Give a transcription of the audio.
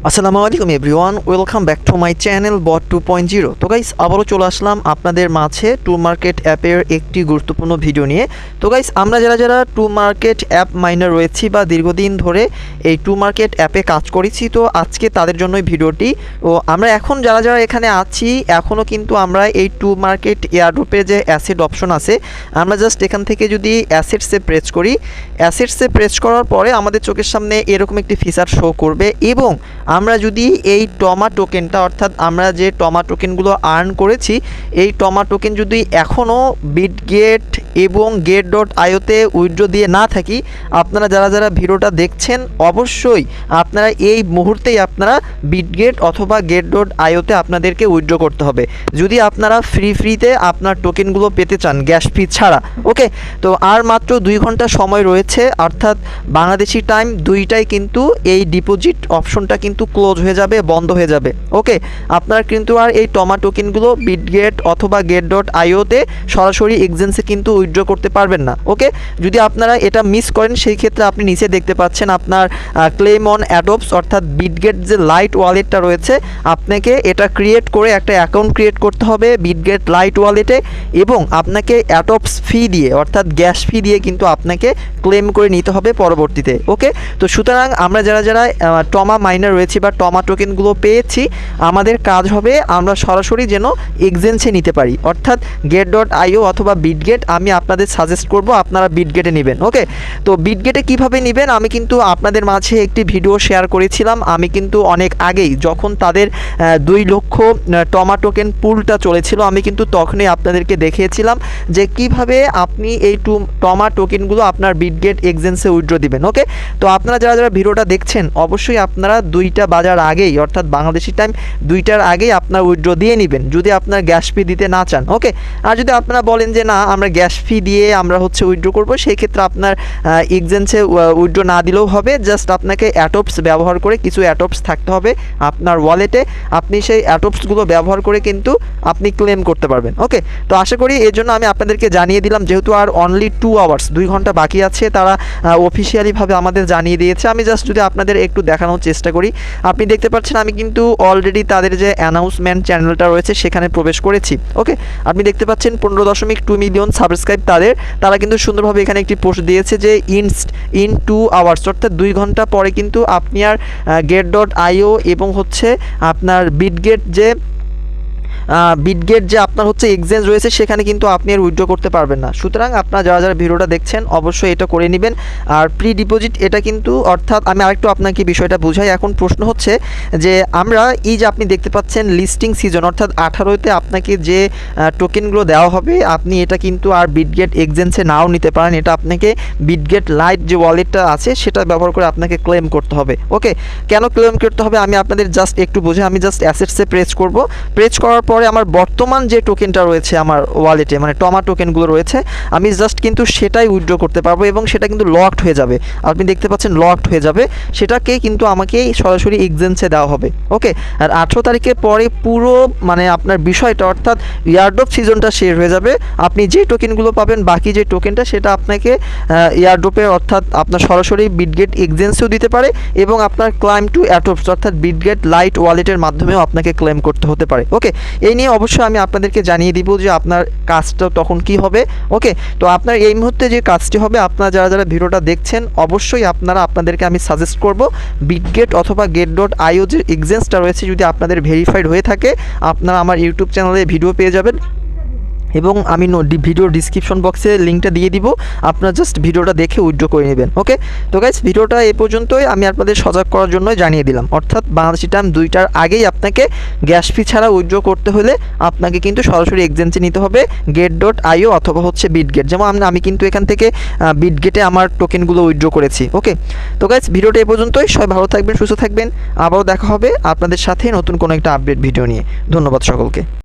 আসসালামু আলাইকুম everyone, welcome back to my channel bot 2.0। তো গাইস আবারও চলে আসলাম আপনাদের মাঝে টু মার্কেট অ্যাপের একটি গুরুত্বপূর্ণ ভিডিও নিয়ে। তো গাইস আমরা যারা টু মার্কেট অ্যাপ মাইনার রয়েছি বা দীর্ঘদিন ধরে এই টু মার্কেট অ্যাপে কাজ করেছি, তো আজকে তাদের জন্যই ভিডিওটি। ও আমরা এখন যারা এখানে আছি এখনও কিন্তু আমরা এই টু মার্কেট এয়ারড্রপের যে অ্যাসেট অপশন আছে, আমরা জাস্ট এখান থেকে যদি অ্যাসেটসে প্রেস করি, অ্যাসেটসে প্রেস করার পরে আমাদের চোখের সামনে এরকম একটি ফিচার শো করবে এবং আমরা যদি এই টমা টোকেনটা অর্থাৎ আমরা যে টমা টোকেনগুলো আর্ন করেছি এই টমা টোকেন যদি এখনও বিটগেট এবং get.ioতে উইথড্র দিয়ে না থাকি, আপনারা যারা ভিডিওটা দেখছেন অবশ্যই আপনারা এই মুহূর্তেই আপনারা বিটগেট অথবা get.ioতে আপনাদেরকে উইথড্র করতে হবে যদি আপনারা ফ্রিতে আপনার টোকেনগুলো পেতে চান গ্যাস ফি ছাড়া। ওকে, তো আর মাত্র 2 ঘন্টা সময় রয়েছে, অর্থাৎ বাংলাদেশি টাইম 2টায় কিন্তু এই ডিপোজিট অপশনটা কিন্তু ক্লোজ হয়ে যাবে, বন্ধ হয়ে যাবে। ওকে, আপনারা কিন্তু আর এই টমা টোকেনগুলো বিটগেট অথবা get.ioতে সরাসরি এক্সচেঞ্জে কিন্তু উইথড্র করতে পারবেন না। ওকে, যদি আপনারা এটা মিস করেন সেই ক্ষেত্রে আপনি নিচে দেখতে পাচ্ছেন আপনার ক্লেম অন অ্যাডোপস অর্থাৎ বিটগেট যে লাইট ওয়ালেটটা রয়েছে, আপনাকে এটা ক্রিয়েট করে একটা অ্যাকাউন্ট ক্রিয়েট করতে হবে বিটগেট লাইট ওয়ালেটে এবং আপনাকে অ্যাডোপস ফি দিয়ে অর্থাৎ গ্যাস ফি দিয়ে কিন্তু আপনাকে ক্লেম করে নিতে হবে পরবর্তীতে। ওকে, তো সুতরাং আমরা যারা টমা মাইনার রয়েছে বা টমা টোকেনগুলো পেয়েছি, আমাদের কাজ হবে আমরা সরাসরি যেন এক্সচেঞ্জে নিতে পারি অর্থাৎ get.io অথবা বিটগেট। আমি আপনাদের সাজেস্ট করব আপনারা বিটগেটে নেবেন। ওকে, তো বিটগেটে কিভাবে নেবেন আমি কিন্তু আপনাদের মাঝে একটি ভিডিও শেয়ার করেছিলাম। আমি কিন্তু অনেক আগেই যখন তাদের 2 লক্ষ টমা টোকেন পুলটা চলেছিল, আমি কিন্তু তখনই আপনাদেরকে দেখিয়েছিলাম যে কিভাবে আপনি এই টমা টোকেনগুলো আপনার বিটগেট এক্সচেঞ্জে উইথড্র দিবেন। ওকে, তো আপনারা যারা ভিডিওটা দেখছেন অবশ্যই আপনারা 2টা বাজার আগেই অর্থাৎ বাংলাদেশি টাইম 2টার আগেই আপনার উইথড্র দিয়ে নেবেন যদি আপনার গ্যাস ফি দিতে না চান। ওকে, আর যদি আপনারা বলেন যে না আমরা গ্যাস ফি দিয়ে আমরা উইথড্র করব, সেই ক্ষেত্রে আপনার এক্সচেঞ্জে উইথড্র না দিলেও হবে, জাস্ট আপনাকে অ্যাডোপস ব্যবহার করে কিছু অ্যাডোপস থাকতে হবে আপনার ওয়ালেটে, আপনি সেই অ্যাডোপসগুলো ব্যবহার করে কিন্তু আপনি ক্লেম করতে পারবেন। ওকে, তো আশা করি এর জন্য আমি আপনাদেরকে জানিয়ে দিলাম, যেহেতু আর অনলি 2 আওয়ার্স 2 ঘন্টা বাকি আছে, তারা অফিসিয়ালিভাবে আমাদের জানিয়ে দিয়েছে। আমি জাস্ট যদি আপনাদের একটু দেখানোর চেষ্টা করি, আপনি দেখতে পাচ্ছেন আমি কিন্তু অলরেডি তাদের যে অ্যানাউন্সমেন্ট চ্যানেলটা রয়েছে সেখানে প্রবেশ করেছি। ওকে, আপনি দেখতে পাচ্ছেন 15.2 মিলিয়ন সাবস্ক্রাইব তারা কিন্তু সুন্দরভাবে এখানে একটি পোস্ট দিয়েছে যে ইন 2 আওয়ার্স অর্থাৎ 2 ঘন্টা পরে কিন্তু আপনি আর get.io এবং আপনার বিটগেট যে আপনার এক্সচেঞ্জ রয়েছে সেখানে কিন্তু আপনি আর উইথড্র করতে পারবেন না। সুতরাং আপনারা যারা ভিডিওটা দেখছেন অবশ্যই এটা করে নেবেন। আর প্রি ডিপোজিট এটা কিন্তু অর্থাৎ আমি আরেকটু আপনাকে বিষয়টা বুঝাই। এখন প্রশ্ন হচ্ছে যে আমরা এই যে আপনি দেখতে পাচ্ছেন লিস্টিং সিজন অর্থাৎ 18তে আপনাকে যে টোকেনগুলো দেওয়া হবে আপনি এটা কিন্তু আর বিটগেট এক্সচেঞ্জে নাও নিতে পারেন, এটা আপনাকে বিটগেট লাইট যে ওয়ালেটটা আছে সেটা ব্যবহার করে আপনাকে ক্লেম করতে হবে। ওকে, কেন ক্লেম করতে হবে আমি আপনাদের জাস্ট একটু বুঝে, আমি জাস্ট অ্যাসেটসে প্রেস করব, প্রেস করার পরে আমার বর্তমান যে টোকেনটা রয়েছে আমার ওয়ালেটে মানে টমা টোকেনগুলো রয়েছে আমি জাস্ট কিন্তু সেটাই উইথড্র করতে পারবো এবং সেটা কিন্তু লকড হয়ে যাবে। আপনি দেখতে পাচ্ছেন লকড হয়ে যাবে, সেটাকে কিন্তু আমাকে সরাসরি এক্সচেঞ্জে দেওয়া হবে। ওকে, আর 18 তারিখের পরে পুরো মানে আপনার বিষয়টা অর্থাৎ এয়ারড্রপ সিজনটা শেষ হয়ে যাবে। আপনি যে টোকেনগুলো পাবেন বাকি যে টোকেনটা সেটা আপনাকে এয়ারড্রপে অর্থাৎ আপনার সরাসরি বিটগেট এক্সচেঞ্জেও দিতে পারে এবং আপনার ক্লাইম টু অ্যাডোপস অর্থাৎ বিটগেট লাইট ওয়ালেটের মাধ্যমেও আপনাকে ক্লেম করতে হতে পারে। ওকে, এই নিয়ে অবশ্যই আমি আপনাদেরকে জানিয়ে দিব যে আপনার কাজটা তখন কি হবে। ওকে, তো আপনার এই মুহূর্তে যে কাজটি হবে, আপনারা যারা ভিডিওটা দেখছেন অবশ্যই আপনাদেরকে আমি সাজেস্ট করব বিটগেট অথবা get.io যে এক্সচেঞ্জটা রয়েছে যদি আপনাদের ভেরিফাইড হয়ে থাকে আপনারা আমার ইউটিউব চ্যানেলে ভিডিও পেয়ে যাবেন এবং আমি ভিডিও ডিসক্রিপশন বক্সে লিঙ্কটা দিয়ে দিব, আপনারা জাস্ট ভিডিওটা দেখে উইথড্র করে নেবেন। ওকে, তো গাইস ভিডিওটা এ পর্যন্তই, আমি আপনাদের সজাগ করার জন্যই জানিয়ে দিলাম। অর্থাৎ বাংলাদেশি টাইম 2টার আগেই আপনাকে গ্যাস ফি ছাড়া উইথড্র করতে হলে আপনাকে কিন্তু সরাসরি এক্সচেঞ্জে নিতে হবে get.io অথবা বিটগেট। যেমন আমি কিন্তু এখান থেকে বিটগেটে আমার টোকেনগুলো উইথড্র করেছি। ওকে, তো গাইস ভিডিওটা এ পর্যন্তই, সবাই ভালো থাকবেন, সুস্থ থাকবেন, আবারও দেখা হবে আপনাদের সাথে নতুন কোনো একটা আপডেট ভিডিও নিয়ে। ধন্যবাদ সকলকে।